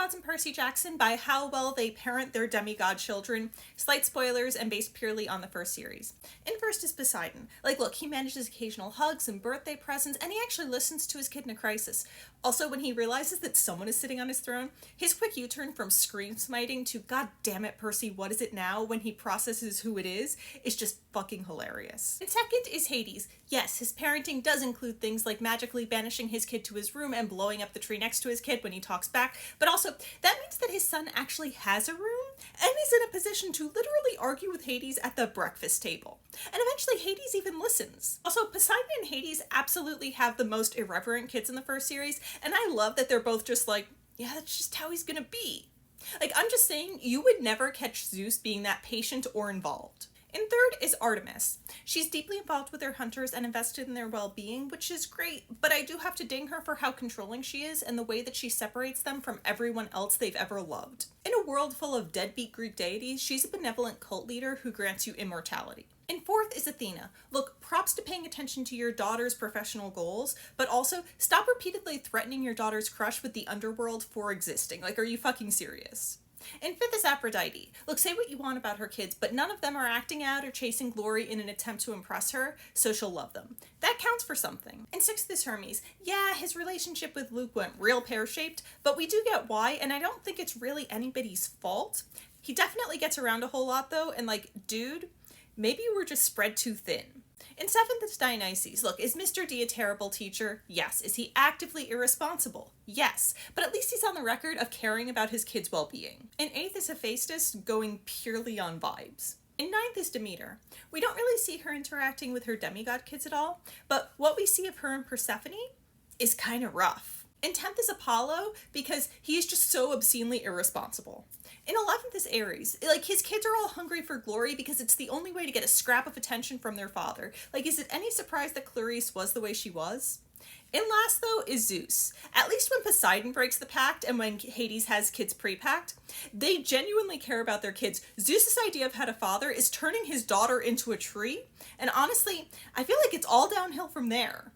demigods and Percy Jackson by how well they parent their demigod children. Slight spoilers and based purely on the first series. In first is Poseidon. Like, look, he manages occasional hugs and birthday presents, and he actually listens to his kid in a crisis. Also, when he realizes that someone is sitting on his throne, his quick U-turn from scream smiting to "God damn it, Percy, what is it now?" when he processes who it is just fucking hilarious. And second is Hades. Yes, his parenting does include things like magically banishing his kid to his room and blowing up the tree next to his kid when he talks back, but also that means that his son actually has a room and is in a position to literally argue with Hades at the breakfast table. And eventually Hades even listens. Also, Poseidon and Hades absolutely have the most irreverent kids in the first series, and I love that they're both just like, yeah, that's just how he's gonna be. Like, I'm just saying, you would never catch Zeus being that patient or involved. And third is Artemis. She's deeply involved with her hunters and invested in their well-being, which is great, but I do have to ding her for how controlling she is and the way that she separates them from everyone else they've ever loved. In a world full of deadbeat Greek deities, she's a benevolent cult leader who grants you immortality. And fourth is Athena. Look, props to paying attention to your daughter's professional goals, but also stop repeatedly threatening your daughter's crush with the underworld for existing. Like, are you fucking serious? And fifth is Aphrodite. Look, say what you want about her kids, but none of them are acting out or chasing glory in an attempt to impress her, so she'll love them. That counts for something. And sixth is Hermes. Yeah, his relationship with Luke went real pear-shaped, but we do get why, and I don't think it's really anybody's fault. He definitely gets around a whole lot though, and like, dude, maybe we're just spread too thin. And seventh is Dionysus. Look, is Mr. D a terrible teacher? Yes. Is he actively irresponsible? Yes. But at least he's on the record of caring about his kids' well-being. And eighth is Hephaestus, going purely on vibes. And ninth is Demeter. We don't really see her interacting with her demigod kids at all, but what we see of her and Persephone is kind of rough. And 10th is Apollo, because he is just so obscenely irresponsible. And 11th is Ares. Like, his kids are all hungry for glory because it's the only way to get a scrap of attention from their father. Like, is it any surprise that Clarice was the way she was? And last, though, is Zeus. At least when Poseidon breaks the pact and when Hades has kids pre-pact, they genuinely care about their kids. Zeus's idea of how to father is turning his daughter into a tree, and honestly, I feel like it's all downhill from there.